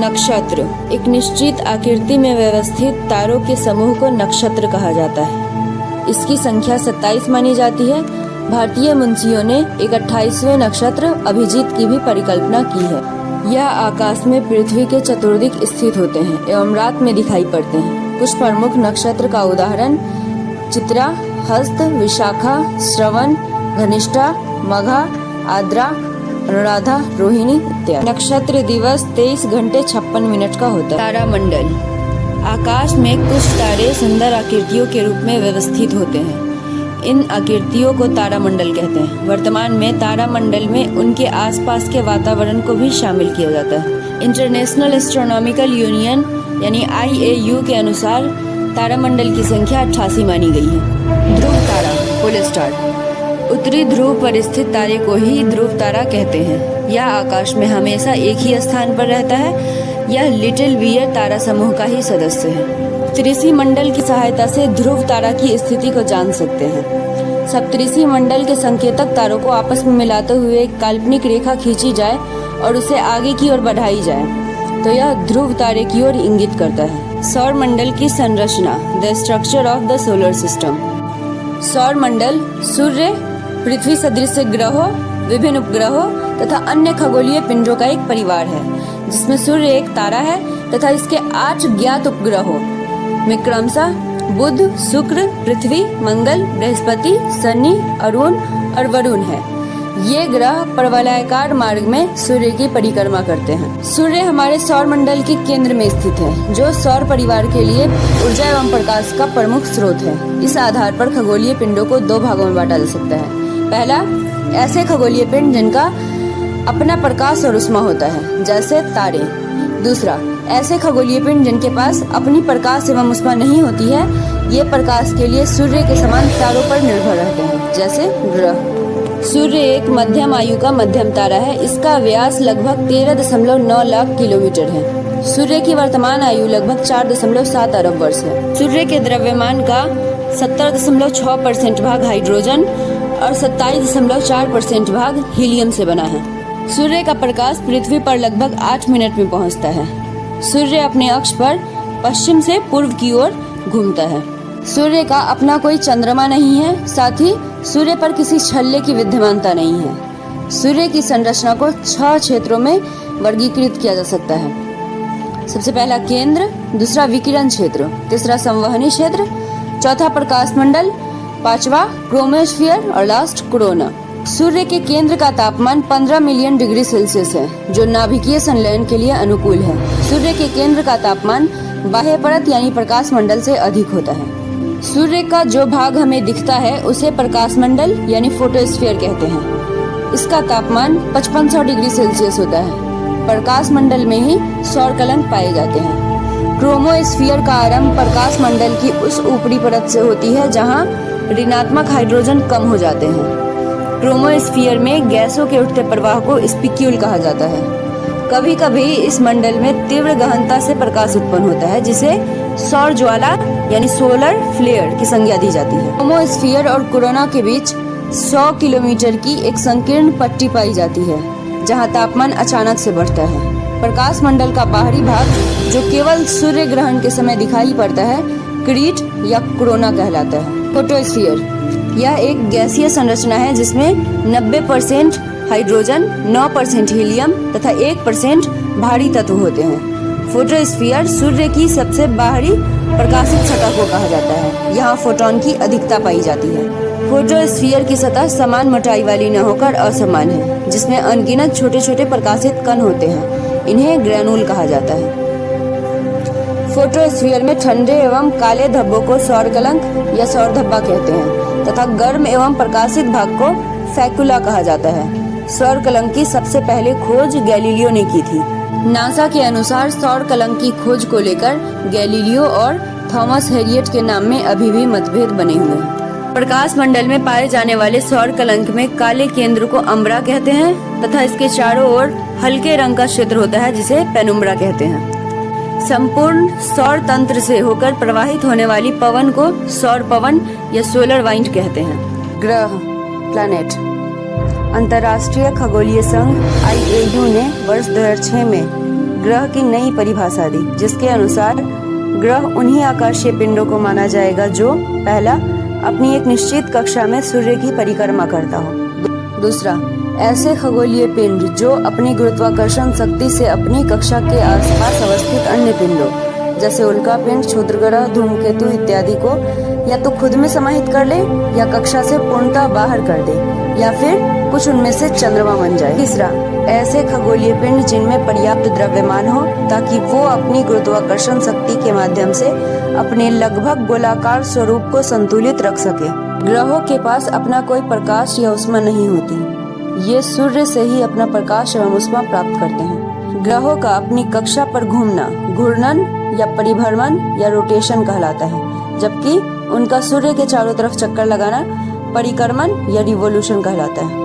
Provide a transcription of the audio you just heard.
नक्षत्र एक निश्चित आकृति में व्यवस्थित तारों के समूह को नक्षत्र कहा जाता है। इसकी संख्या 27 मानी जाती है। भारतीय मुंशियों ने एक 28वें नक्षत्र अभिजीत की भी परिकल्पना की है। यह आकाश में पृथ्वी के चतुर्दिक स्थित होते हैं एवं रात में दिखाई पड़ते हैं। कुछ प्रमुख नक्षत्र का उदाहरण चित्रा, हस्त, विशाखा, श्रवण, धनिष्ठा, मघा, आद्रा, अनुराधा, रोहिणी इत्यादि। नक्षत्र दिवस 23 घंटे 56 मिनट का होता है। तारामंडल आकाश में कुछ तारे सुंदर आकृतियों के रूप में व्यवस्थित होते हैं। इन आकृतियों को तारामंडल कहते हैं। वर्तमान में तारामंडल में उनके आसपास के वातावरण को भी शामिल किया जाता है। इंटरनेशनल एस्ट्रोनॉमिकल यूनियन यानी IAU के अनुसार तारामंडल की संख्या 88 मानी गई है। ध्रुव तारा पोल स्टार उत्तरी ध्रुव पर स्थित तारे को ही ध्रुव तारा कहते हैं। यह आकाश में हमेशा एक ही स्थान पर रहता है। यह लिटिल बियर तारा समूह का ही सदस्य है। सप्तऋषि मंडल की सहायता से ध्रुव तारा की स्थिति को जान सकते हैं। सप्तऋषि मंडल के संकेतक तारों को आपस में मिलाते हुए एक काल्पनिक रेखा खींची जाए और उसे आगे की ओर बढ़ाई जाए तो यह ध्रुव तारे की ओर इंगित करता है। सौर मंडल की संरचना the structure of the solar system. सौर मंडल सूर्य, पृथ्वी सदृश ग्रहों, विभिन्न उपग्रहों तथा अन्य खगोलीय पिंडों का एक परिवार है, जिसमें सूर्य एक तारा है तथा इसके 8 ज्ञात उपग्रहों में क्रमशः बुध, शुक्र, पृथ्वी, मंगल, बृहस्पति, शनि, अरुण और वरुण है। ये ग्रह परवलयाकार मार्ग में सूर्य की परिक्रमा करते हैं। सूर्य हमारे सौर मंडल के केंद्र में स्थित है, जो सौर परिवार के लिए ऊर्जा एवं प्रकाश का प्रमुख स्रोत है। इस आधार पर खगोलीय पिंडों को 2 भागों में बांटा जा सकता है। पहला, ऐसे खगोलीय पिंड जिनका अपना प्रकाश और उष्मा होता है, जैसे तारे। दूसरा, ऐसे खगोलीय पिंड जिनके पास अपनी प्रकाश एवं उष्मा नहीं होती है। ये प्रकाश के लिए सूर्य के समान तारों पर निर्भर रहते हैं, जैसे ग्रह। सूर्य एक मध्यम आयु का मध्यम तारा है। इसका व्यास लगभग 13.9 लाख किलोमीटर है। सूर्य की वर्तमान आयु लगभग 4.7 अरब वर्ष है। सूर्य के द्रव्यमान का 70.6% भाग हाइड्रोजन और 27.4% भाग हीलियम से बना है। सूर्य का प्रकाश पृथ्वी पर लगभग 8 मिनट में पहुंचता है। सूर्य अपने अक्ष पर पश्चिम से पूर्व की ओर घूमता है। सूर्य का अपना कोई चंद्रमा नहीं है, साथ ही सूर्य पर किसी छल्ले की विद्यमानता नहीं है। सूर्य की संरचना को 6 क्षेत्रों में वर्गीकृत किया जा सकता है। सबसे पहला केंद्र, दूसरा विकिरण क्षेत्र, तीसरा संवहनी क्षेत्र, चौथा प्रकाश मंडल, 5वां क्रोमोस्फीयर और लास्ट कोरोना। सूर्य के केंद्र का तापमान 15 मिलियन डिग्री सेल्सियस है, जो नाभिकीय संलयन के लिए अनुकूल है। सूर्य के केंद्र का तापमान बाह्य परत यानी प्रकाश मंडल से अधिक होता है। सूर्य का जो भाग हमें दिखता है उसे प्रकाश मंडल यानी फोटोस्फीयर कहते हैं। इसका तापमान 5500 डिग्री सेल्सियस होता है। प्रकाश मंडल में ही सौर कलंक पाए जाते हैं। क्रोमोस्फीयर का आरंभ प्रकाश मंडल की उस ऊपरी परत से होती है जहां ऋणात्मक हाइड्रोजन कम हो जाते हैं। क्रोमोस्फीयर में गैसों के उठते प्रवाह को स्पिक्यूल कहा जाता है। कभी कभी इस मंडल में तीव्र गहनता से प्रकाश उत्पन्न होता है, जिसे सौर ज्वाला यानी सोलर फ्लेयर की संज्ञा दी जाती है। क्रोमोस्फीयर और कोरोना के बीच 100 किलोमीटर की एक संकीर्ण पट्टी पाई जाती है, जहां तापमान अचानक से बढ़ता है। प्रकाश मंडल का बाहरी भाग, जो केवल सूर्य ग्रहण के समय दिखाई पड़ता है, क्रीट या कोरोना कहलाता है। फोटोस्फीयर यह एक गैसीय संरचना है जिसमें 90% हाइड्रोजन, 9% हीलियम तथा 1% भारी तत्व होते हैं। फोटोस्फीयर सूर्य की सबसे बाहरी प्रकाशित सतह को कहा जाता है। यहाँ फोटोन की अधिकता पाई जाती है। फोटोस्फीयर की सतह समान मोटाई वाली न होकर असमान है, जिसमें अनगिनत छोटे छोटे प्रकाशित कण होते हैं। इन्हें ग्रैनुल कहा जाता है। फोटोस्फीयर में ठंडे एवं काले धब्बों को सौर कलंक या सौर धब्बा कहते हैं तथा गर्म एवं प्रकाशित भाग को फैकुला कहा जाता है। सौर कलंक की सबसे पहले खोज गैलीलियो ने की थी। नासा के अनुसार सौर कलंक की खोज को लेकर गैलीलियो और थॉमस हैरियट के नाम में अभी भी मतभेद बने हुए हैं। प्रकाश मंडल में पाए जाने वाले सौर कलंक में काले केंद्र को अम्बरा कहते हैं तथा इसके चारों ओर हल्के रंग का क्षेत्र होता है, जिसे पेनुम्ब्रा कहते हैं। संपूर्ण सौर तंत्र से होकर प्रवाहित होने वाली पवन को सौर पवन या सोलर वाइंड कहते हैं। ग्रह प्लैनेट अंतर्राष्ट्रीय खगोलीय संघ IAU ने वर्ष 2006 में ग्रह की नई परिभाषा दी, जिसके अनुसार ग्रह उन्हीं आकाशीय पिंडों को माना जाएगा जो पहला, अपनी एक निश्चित कक्षा में सूर्य की परिक्रमा करता हो। दूसरा, ऐसे खगोलीय पिंड जो अपनी गुरुत्वाकर्षण शक्ति से अपनी कक्षा के आसपास अवस्थित अन्य पिंडों जैसे उल्का पिंड, क्षुद्र ग्रह, धूमकेतु इत्यादि को या तो खुद में समाहित कर ले या कक्षा से पूर्णतः बाहर कर दे, या फिर कुछ उनमें से चंद्रमा बन जाए। तीसरा, ऐसे खगोलीय पिंड जिनमें पर्याप्त द्रव्यमान हो ताकि वो अपनी गुरुत्वाकर्षण शक्ति के माध्यम से अपने लगभग गोलाकार स्वरूप को संतुलित रख सके। ग्रहों के पास अपना कोई प्रकाश या ऊष्मा नहीं होती, ये सूर्य से ही अपना प्रकाश एवं ऊष्मा प्राप्त करते हैं। ग्रहों का अपनी कक्षा पर घूमना घूर्णन या परिभ्रमण या रोटेशन कहलाता है, जबकि उनका सूर्य के चारों तरफ चक्कर लगाना परिक्रमण या रिवोल्यूशन कहलाता है।